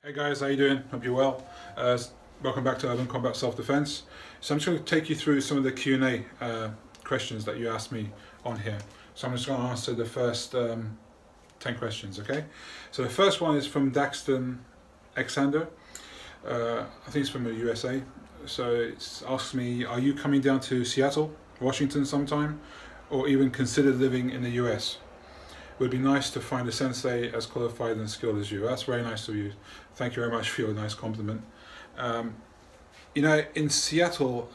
Hey guys, how you doing? Hope you're well. Welcome back to Urban Combat Self-Defense. So I'm just going to take you through some of the Q&A questions that you asked me on here. So I'm just going to answer the first 10 questions, okay? So the first one is from Daxton Exander. I think it's from the USA. So it asks me, are you coming down to Seattle, Washington sometime, or even consider living in the US? It would be nice to find a sensei as qualified and skilled as you. That's very nice of you. Thank you very much for your nice compliment. You know, in Seattle,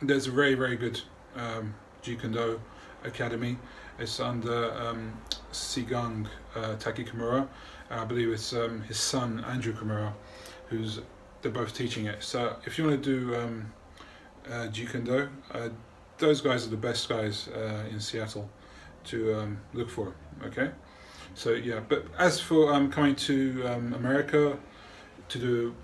there's a very, very good Jeet Kune Do Academy. It's under Sigang Taki Kimura. I believe it's his son, Andrew Kimura, they're both teaching it. So if you want to do Jeet Kune Do, those guys are the best guys in Seattle to look for, okay? So yeah, but as for coming to America to do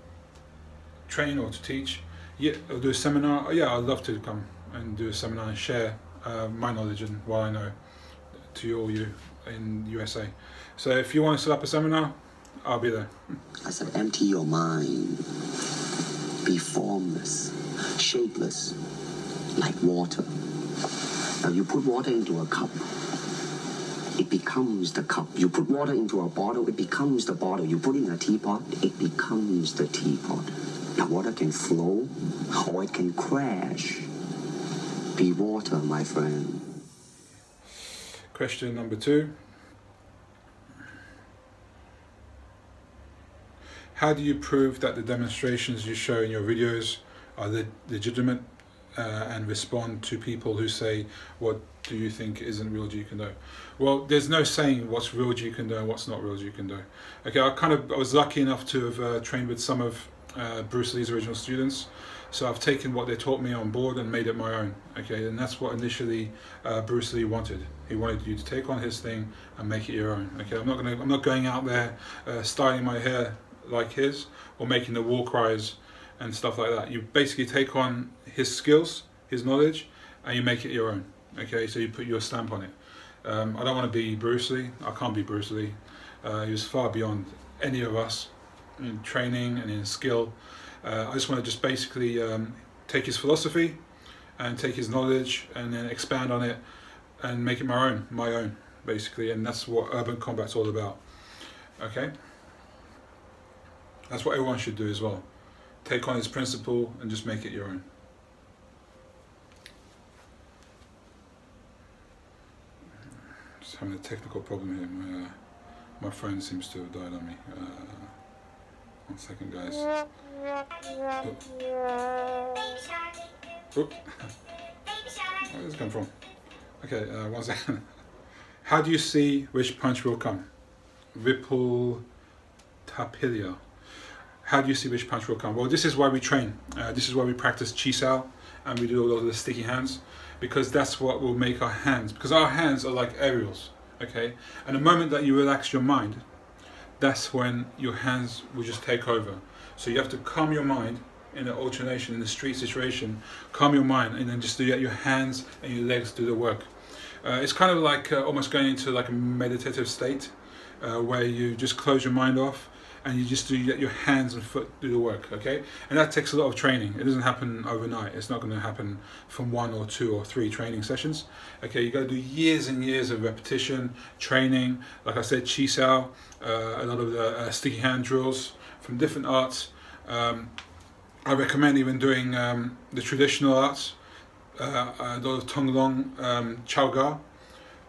train or to teach, yeah, or do a seminar, yeah, I'd love to come and do a seminar and share my knowledge and what I know to all you in USA. So if you want to set up a seminar, I'll be there. I said, empty your mind. Be formless, shapeless, like water. Now you put water into a cup, it becomes the cup. You put water into a bottle, it becomes the bottle. You put in a teapot, it becomes the teapot. Now water can flow or it can crash. Be water, my friend. Question number 2. How do you prove that the demonstrations you show in your videos are legitimate and respond to people who say, what do you think isn't real Jeet Kune Do? Well, there's no saying what's real Jeet Kune Do and what's not real Jeet Kune Do. Okay, I was lucky enough to have trained with some of Bruce Lee's original students. So I've taken what they taught me on board and made it my own. Okay, and that's what initially Bruce Lee wanted. He wanted you to take on his thing and make it your own. Okay, I'm not going out there styling my hair like his or making the war cries and stuff like that. You basically take on his skills, his knowledge, and you make it your own. Okay, so you put your stamp on it. I don't want to be Bruce Lee. I can't be Bruce Lee. He was far beyond any of us in training and in skill. I just want to just basically take his philosophy and take his knowledge and then expand on it and make it my own basically. And that's what urban combat's all about. Okay, that's what everyone should do as well. Take on his principle and just make it your own. Just having a technical problem here. My phone seems to have died on me. 1 second, guys. Oh. Where does it come from? Okay, 1 second. How do you see which punch will come? Vipul Tapilia. How do you see which punch will come? Well, this is why we train. This is why we practice Chi Sao and we do all of the sticky hands, because that's what will make our hands, because our hands are like aerials, okay? And the moment that you relax your mind, that's when your hands will just take over. So you have to calm your mind in an alternation, in the street situation, calm your mind and then just let your hands and your legs do the work. It's kind of like almost going into like a meditative state where you just close your mind off and you just let your hands and foot do the work, okay? And that takes a lot of training. It doesn't happen overnight. It's not going to happen from 1 or 2 or 3 training sessions. Okay, you got to do years and years of repetition, training. Like I said, Chi Sao, a lot of the sticky hand drills from different arts. I recommend even doing the traditional arts, a lot of Tong Long, Chow Ga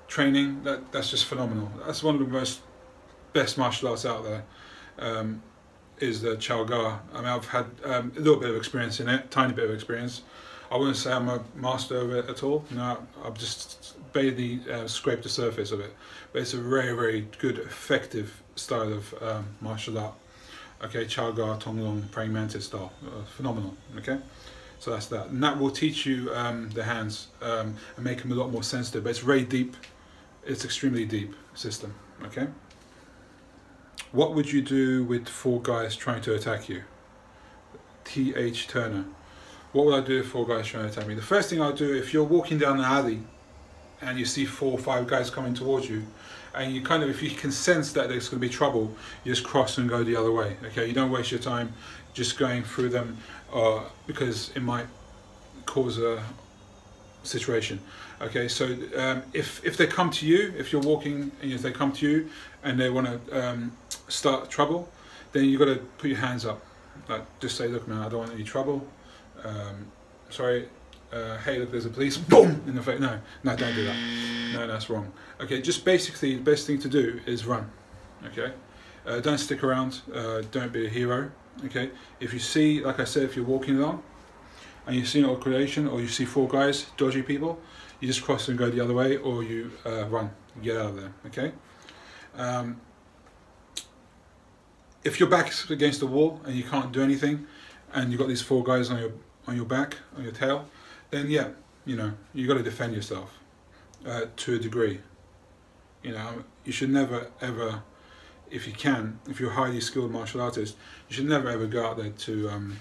training. That's just phenomenal. That's one of the best martial arts out there. Is the Chow Ga. I mean, I've had a little bit of experience in it, tiny bit of experience. I wouldn't say I'm a master of it at all. No, I've just barely scraped the surface of it. But it's a very, very good, effective style of martial art. Okay, Chow Ga, Tong Long, Praying Mantis style, phenomenal. Okay, so that's that, and that will teach you the hands and make them a lot more sensitive. But it's very deep. It's extremely deep system. Okay. What would you do with 4 guys trying to attack you? T.H. Turner. What would I do if 4 guys trying to attack me? The first thing I'll do, if you're walking down the alley and you see 4 or 5 guys coming towards you, and you kind of, if you can sense that there's going to be trouble, you just cross and go the other way. Okay, you don't waste your time just going through them, because it might cause a situation. Okay, so if they come to you, if you're walking and if they come to you and they want to start trouble, then you've got to put your hands up, like just say, look man, I don't want any trouble, sorry, hey look, there's a police, boom, in the face. No, don't do that. No, that's wrong. Okay, just basically the best thing to do is run. Okay, don't stick around, don't be a hero. Okay, if you see, like I said, if you're walking along and you see an altercation, or you see 4 guys, dodgy people, you just cross and go the other way, or you run, get out of there. Okay. If your back's against the wall and you can't do anything, and you've got these 4 guys on your back, on your tail, then yeah, you know, you got to defend yourself to a degree. You know, you should never ever, if you can, if you're a highly skilled martial artist, you should never ever go out there to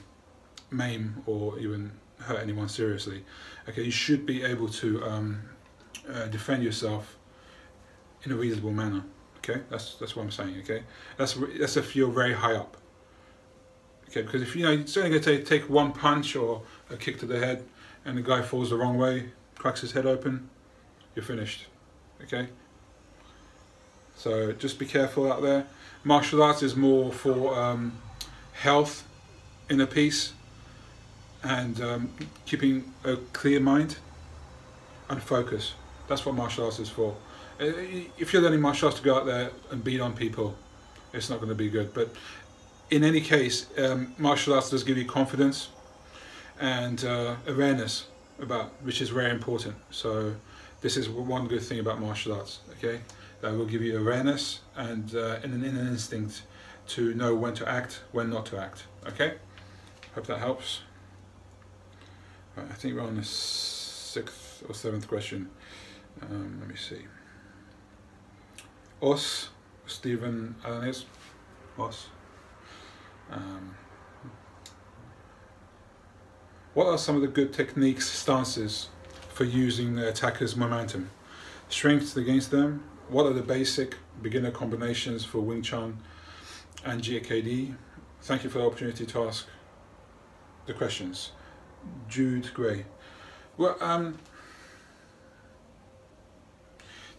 maim or even hurt anyone seriously. Okay, you should be able to defend yourself in a reasonable manner. Okay, that's what I'm saying. Okay, that's if you're very high up. Okay, because if you know it's only going to take 1 punch or a kick to the head, and the guy falls the wrong way, cracks his head open, you're finished. Okay, so just be careful out there. Martial arts is more for health, inner peace, and keeping a clear mind and focus. That's what martial arts is for. If you're learning martial arts to go out there and beat on people, it's not going to be good. But in any case, martial arts does give you confidence and awareness, which is very important. So this is one good thing about martial arts. Okay, that will give you awareness and an inner instinct to know when to act, when not to act. Okay, hope that helps. Right, I think we're on the 6th or 7th question. Let me see. Os, Stephen Alanis, Os. What are some of the good techniques, stances for using the attacker's momentum? Strengths against them? What are the basic beginner combinations for Wing Chun and GKD? Thank you for the opportunity to ask the questions. Jude Gray. Well,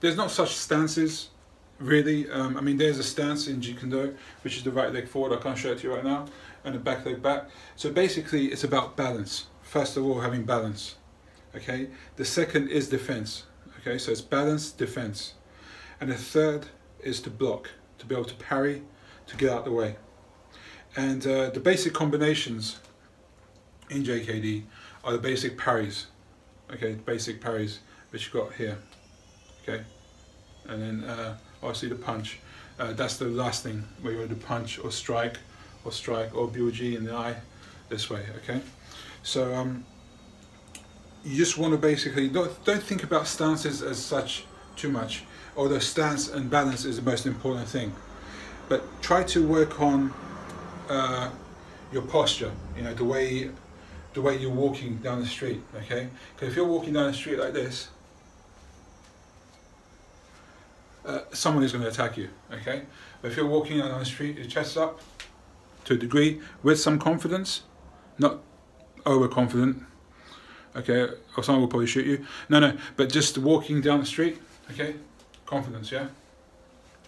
there's not such stances, really. I mean, there's a stance in Jeet Kune Do, which is the right leg forward. I can't show it to you right now, and the back leg back. So basically, it's about balance. First of all, having balance. Okay. The second is defense. Okay. So it's balance, defense, and the third is to block, to be able to parry, to get out the way. And the basic combinations in JKD are the basic parries. Okay, basic parries which you've got here. Okay, and then obviously the punch. That's the last thing where you want to punch or strike or BOG in the eye this way. Okay, so you just want to basically don't think about stances as such too much, although stance and balance is the most important thing. But try to work on your posture. You know, the way you're walking down the street. Okay, because if you're walking down the street like this, someone is going to attack you. Okay, but if you're walking down the street, your chest up to a degree with some confidence, not overconfident. Okay, or someone will probably shoot you. No, but just walking down the street. Okay, confidence, yeah,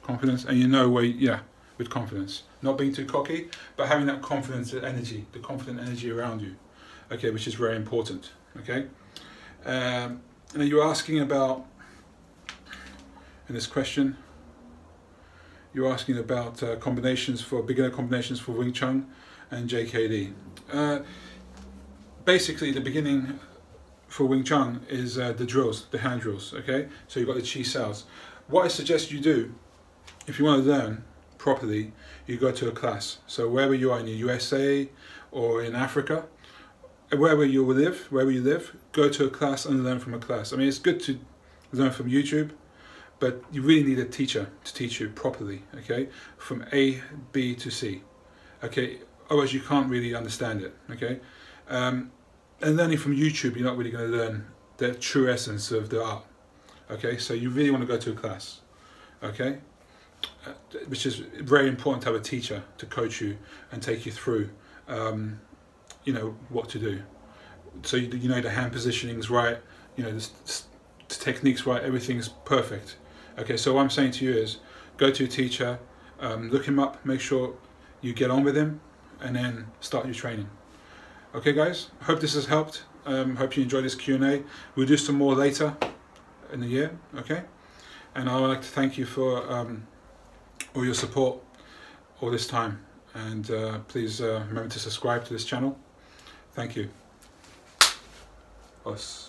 confidence, and you know where, yeah, with confidence, not being too cocky, but having that confidence energy, the confident energy around you. Okay, which is very important. Okay, and then you're asking about, in this question, you're asking about combinations for beginner combinations for Wing Chun and JKD. Basically, the beginning for Wing Chun is the drills, the hand drills. Okay, so you've got the Chi Saos. What I suggest you do, if you want to learn properly, you go to a class. So wherever you are in the USA or in Africa, wherever you live, go to a class and learn from a class. I mean, it's good to learn from YouTube, but you really need a teacher to teach you properly, okay, from A, B to C, okay, otherwise you can't really understand it, okay. And learning from YouTube, you're not really going to learn the true essence of the art, Okay, so you really want to go to a class. Okay, which is very important to have a teacher to coach you and take you through, you know, what to do. So you know the hand positioning's right, you know the technique's right, everything's perfect. Okay, so what I'm saying to you is, go to a teacher, look him up, make sure you get on with him, and then start your training. Okay, guys, hope this has helped. Hope you enjoyed this Q&A. We'll do some more later in the year. Okay, and I would like to thank you for all your support all this time, and please remember to subscribe to this channel. Thank you. Us.